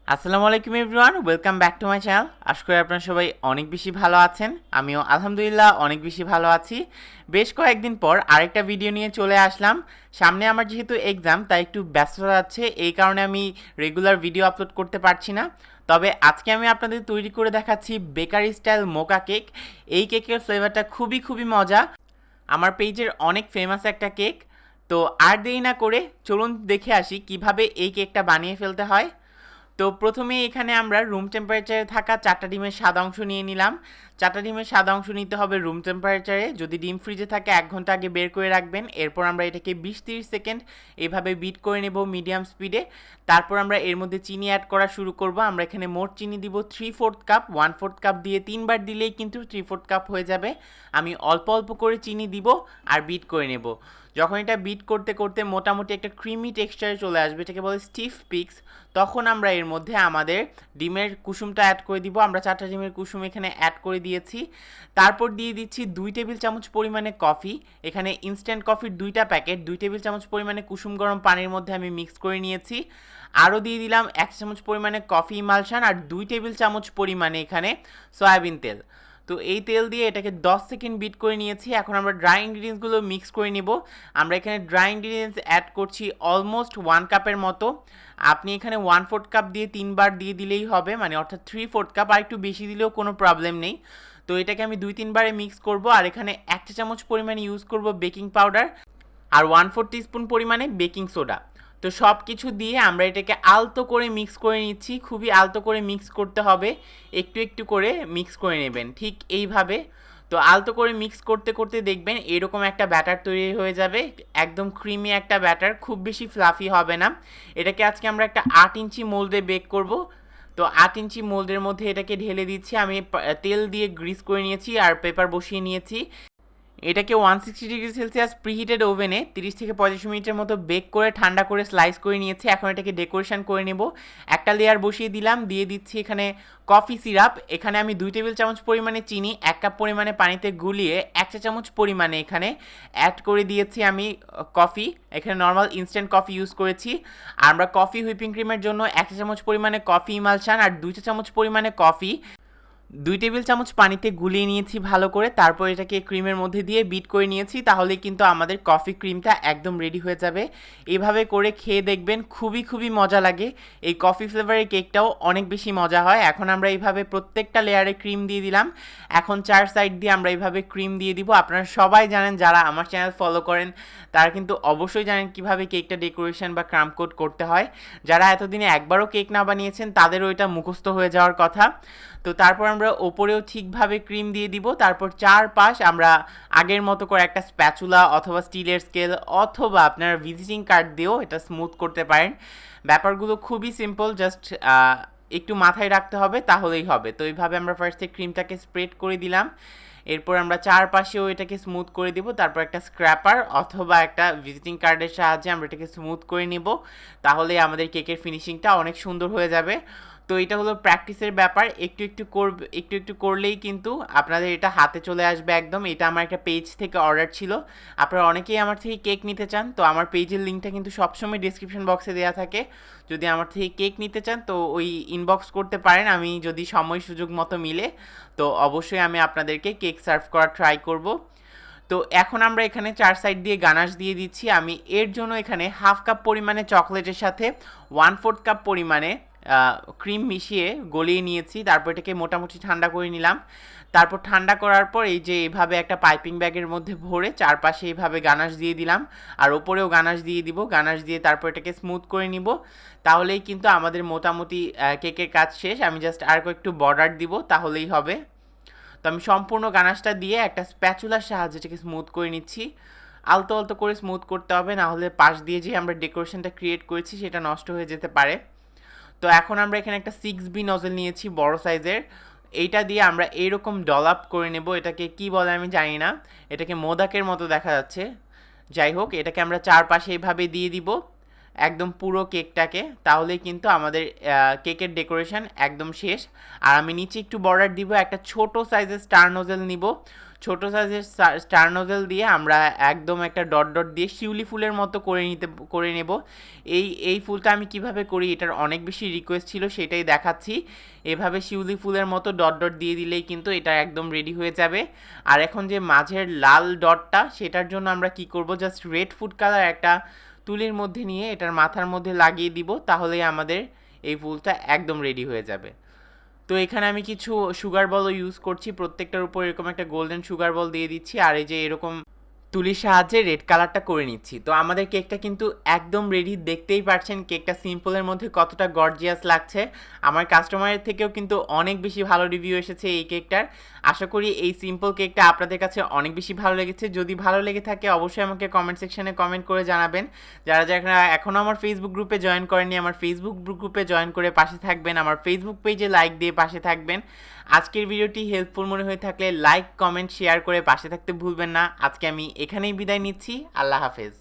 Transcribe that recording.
আসসালামু আলাইকুম everyone, welcome back to my channel. আশা করি আপনারা সবাই অনেক বেশি ভালো আছেন। আমিও আলহামদুলিল্লাহ অনেক বেশি ভালো আছি। বেশ কয়েকদিন পর আরেকটা ভিডিও নিয়ে চলে আসলাম। সামনে আমার যেহেতু এক্সাম, তাই একটু ব্যস্ততা যাচ্ছে, এই কারণে আমি রেগুলার ভিডিও আপলোড করতে পারছি না। তবে আজকে আমি আপনাদের তৈরি করে দেখাচ্ছি বেকারি স্টাইল মোকা কেক। এই কেকের ফ্লেভারটা খুবই মজা। আমার পেজের অনেক ফেমাস একটা কেক। তো আর দেরি না করে চলুন দেখে আসি কিভাবে এই কেকটা বানিয়ে ফেলতে হয়। তো প্রথমে এখানে আমরা রুম টেম্পারেচারে থাকা 4টা ডিমের সাদা অংশ নিয়ে নিলাম। 4টা ডিমের সাদা অংশ নিতে হবে রুম টেম্পারেচারে। যদি ডিম ফ্রিজে থাকে 1 ঘন্টা আগে বের করে রাখবেন। এরপর আমরা এটাকে 20-30 সেকেন্ড এভাবে বিট করে নেব মিডিয়াম স্পিডে। তারপর আমরা এর মধ্যে চিনি অ্যাড করা শুরু করব। আমরা এখানে মোট চিনি দিব 3/4 কাপ। 1/4 কাপ দিয়ে 3বার দিলেই কিন্তু 3/4 কাপ হয়ে যাবে। আমি অল্প অল্প করে চিনি দিব আর বিট করে নেব। যখন এটা বিট করতে করতে মোটামুটি একটা ক্রিমি টেক্সচারে চলে আসবে, এটাকে বলে স্টিফ পিক্স, তখন আমরা এর মধ্যে আমাদের ডিমের কুসুমটা অ্যাড করে দিব। আমরা 4টা ডিমের কুসুম এখানে অ্যাড করে দিয়েছি। তারপর দিয়ে দিচ্ছি 2 টেবিল চামচ পরিমাণে কফি। এখানে ইনস্ট্যান্ট কফির 2টা প্যাকেট 2 টেবিল চামচ পরিমাণে কুসুম গরম পানির মধ্যে আমি মিক্স করে নিয়েছি। আরও দিয়ে দিলাম 1 চামচ পরিমাণে কফি ইমালশন আর 2 টেবিল চামচ পরিমাণে এখানে সয়াবিন তেল। তো এই তেল দিয়ে এটাকে 10 সেকেন্ড বিট করে নিয়েছি। এখন আমরা ড্রাই ইনগ্রিডিয়েন্টসগুলো মিক্স করে নিব। আমরা এখানে ড্রাই ইনগ্রিডিয়েন্টস অ্যাড করছি অলমোস্ট 1 কাপের মতো। আপনি এখানে 1/4 কাপ দিয়ে 3বার দিয়ে দিলেই হবে, মানে অর্থাৎ 3/4 কাপ। আর একটু বেশি দিলেও কোনো প্রবলেম নেই। তো এটাকে আমি 2-3বারে মিক্স করব। আর এখানে 1 চা চামচ পরিমাণে ইউজ করব বেকিং পাউডার আর 1/4 টিস্পুন পরিমাণে বেকিং সোডা। তো সব কিছু দিয়ে আমরা এটাকে আলতো করে মিক্স করে নিচ্ছি। খুবই আলতো করে মিক্স করতে হবে, একটু একটু করে মিক্স করে নেবেন ঠিক এইভাবে। তো আলতো করে মিক্স করতে করতে দেখবেন এরকম একটা ব্যাটার তৈরি হয়ে যাবে, একদম ক্রিমি একটা ব্যাটার, খুব বেশি ফ্লাফি হবে না। এটাকে আজকে আমরা একটা 8 ইঞ্চি মোল্ডে বেক করব। তো 8 ইঞ্চি মোল্ডের মধ্যে এটাকে ঢেলে দিচ্ছি। আমি তেল দিয়ে গ্রিস করে নিয়েছি আর পেপার বসিয়ে নিয়েছি। এটাকে 160 ডিগ্রি সেলসিয়াস প্রিহিটেড ওভেনে 30 থেকে 35 মিনিটের মতো বেক করে ঠান্ডা করে স্লাইস করে নিয়েছি। এখন এটাকে ডেকোরেশন করে নেব। একটা লেয়ার বসিয়ে দিলাম, দিয়ে দিচ্ছি এখানে কফি সিরাপ। এখানে আমি 2 টেবিল চামচ পরিমাণে চিনি 1 কাপ পরিমাণে পানিতে গুলিয়ে 1 চা চামচ পরিমাণে এখানে অ্যাড করে দিয়েছি আমি কফি। এখানে নর্মাল ইনস্ট্যান্ট কফি ইউজ করেছি। আর আমরা কফি হুইপিং ক্রিমের জন্য 1 চা চামচ পরিমাণে কফি ইমালশন আর 2 চা চামচ পরিমাণে কফি 2 টেবিল চামচ পানিতে গুলিয়ে নিয়েছি ভালো করে। তারপর এটাকে ক্রিমের মধ্যে দিয়ে বিট করে নিয়েছি। তাহলে কিন্তু আমাদের কফি ক্রিমটা একদম রেডি হয়ে যাবে। এভাবে করে খেয়ে দেখবেন, খুবই মজা লাগে। এই কফি ফ্লেভারের কেকটাও অনেক বেশি মজা হয়। এখন আমরা এইভাবে প্রত্যেকটা লেয়ারে ক্রিম দিয়ে দিলাম। এখন 4 সাইড দিয়ে আমরা এইভাবে ক্রিম দিয়ে দিব। আপনারা সবাই জানেন, যারা আমার চ্যানেল ফলো করেন তারা কিন্তু অবশ্যই জানেন কিভাবে কেকটা ডেকোরেশন বা ক্রাম কোট করতে হয়। যারা এতদিনে একবারও কেক না বানিয়েছেন তাদেরও এটা মুখস্থ হয়ে যাওয়ার কথা। তো তারপর আমরা ওপরেও ঠিকভাবে ক্রিম দিয়ে দিব। তারপর চারপাশ আমরা আগের মতো করে একটা স্প্যাচুলা অথবা স্টিলের স্কেল অথবা আপনার ভিজিটিং কার্ড দিয়েও এটা স্মুথ করতে পারেন। ব্যাপারগুলো খুবই সিম্পল, জাস্ট একটু মাথায় রাখতে হবে, তাহলেই হবে। তো এইভাবে আমরা ফার্স্টে ক্রিমটাকে স্প্রেড করে দিলাম। এরপর আমরা চারপাশেও এটাকে স্মুথ করে দিব। তারপর একটা স্ক্র্যাপার অথবা একটা ভিজিটিং কার্ডের সাহায্যে আমরা এটাকে স্মুথ করে নিব। তাহলে আমাদের কেকের ফিনিশিংটা অনেক সুন্দর হয়ে যাবে। তো এটা হলো প্র্যাকটিসের ব্যাপার, একটু একটু করলেই কিন্তু আপনাদের এটা হাতে চলে আসবে একদম। এটা আমার একটা পেজ থেকে অর্ডার ছিল। আপনারা অনেকেই আমার থেকে কেক নিতে চান, তো আমার পেজের লিঙ্কটা কিন্তু সবসময় ডিসক্রিপশন বক্সে দেওয়া থাকে। যদি আমার থেকে কেক নিতে চান তো ওই ইনবক্স করতে পারেন। আমি যদি সময় সুযোগ মতো মিলে তো অবশ্যই আমি আপনাদেরকে কেক সার্ভ করার ট্রাই করব। তো এখন আমরা এখানে 4 সাইড দিয়ে গানাশ দিয়ে দিচ্ছি। আমি এর জন্য এখানে 1/2 কাপ পরিমাণে চকলেটের সাথে 1/4 কাপ পরিমাণে ক্রিম মিশিয়ে গলিয়ে নিয়েছি। তারপর এটাকে মোটামুটি ঠান্ডা করে নিলাম। তারপর ঠান্ডা করার পর এই যে এইভাবে একটা পাইপিং ব্যাগের মধ্যে ভরে চারপাশে এইভাবে গানাশ দিয়ে দিলাম। আর ওপরেও গানাশ দিয়ে দিব। গানাশ দিয়ে তারপর এটাকে স্মুথ করে নিব। তাহলেই কিন্তু আমাদের মোটামুটি কেকের কাজ শেষ। আমি জাস্ট আর একটু বর্ডার দিব, তাহলেই হবে। তো আমি সম্পূর্ণ গানাশটা দিয়ে একটা স্প্যাচুলার সাহায্যে এটাকে স্মুথ করে নিচ্ছি। আলতো আলতো করে স্মুথ করতে হবে, না হলে পাশ দিয়ে যে আমরা ডেকোরেশনটা ক্রিয়েট করেছি সেটা নষ্ট হয়ে যেতে পারে। তো এখন আমরা এখানে একটা 6B নজল নিয়েছি বড় সাইজের। এইটা দিয়ে আমরা এইরকম ডলাপ করে নেব। এটাকে কি বলে আমি জানি না, এটাকে মোদাকের মতো দেখা যাচ্ছে। যাই হোক, এটাকে আমরা চারপাশে এইভাবে দিয়ে দিব। একদম পুরো কেকটাকে, তাহলেই কিন্তু আমাদের কেকের ডেকোরেশন একদম শেষ। আর আমি নিচে একটু বর্ডার দিব, একটা ছোট সাইজের স্টার নোজেল নিব, ছোট সাইজের স্টার নোজেল দিয়ে আমরা একদম একটা ডট ডট দিয়ে শিউলি ফুলের মতো করে নেব। এই ফুলটা আমি কিভাবে করি, এটার অনেক বেশি রিকোয়েস্ট ছিল, সেটাই দেখাচ্ছি। এভাবে শিউলি ফুলের মতো ডট ডট দিয়ে দিলেই কিন্তু এটা একদম রেডি হয়ে যাবে। আর এখন যে মাঝের লাল ডটটা, সেটার জন্য আমরা কি করব, জাস্ট রেড ফুড কালার একটা তুলির মধ্যে নিয়ে এটার মাথার মধ্যে লাগিয়ে দিব, তাহলেই আমাদের এই ফুলটা একদম রেডি হয়ে যাবে। তো এখানে আমি কিছু সুগার বলও ইউজ করছি, প্রত্যেকটার উপর এরকম একটা গোল্ডেন সুগার বল দিয়ে দিচ্ছি, আর এই যে এরকম তুলির সাহায্যে রেড কালারটা করে নিচ্ছি। তো আমাদের কেকটা কিন্তু একদম রেডি, দেখতেই পাচ্ছেন কেকটা সিম্পলের মধ্যে কতটা গর্জিয়াস লাগছে। আমার কাস্টমারের থেকেও কিন্তু অনেক বেশি ভালো রিভিউ এসেছে এই কেকটার। আশা করি এই সিম্পল কেকটা আপনাদের কাছে অনেক বেশি ভালো লেগেছে। যদি ভালো লেগে থাকে অবশ্যই আমাকে কমেন্ট সেকশনে কমেন্ট করে জানাবেন। যারা যারা এখনও আমার ফেসবুক গ্রুপে জয়েন করেনি, আমার ফেসবুক গ্রুপে জয়েন করে পাশে থাকবেন, আমার ফেসবুক পেজে লাইক দিয়ে পাশে থাকবেন। আজকের ভিডিওটি হেল্পফুল মনে হয়ে থাকলে লাইক কমেন্ট শেয়ার করে পাশে থাকতে ভুলবেন না। আজকে আমি এখানেই বিদায় নিচ্ছি। আল্লাহ হাফেজ।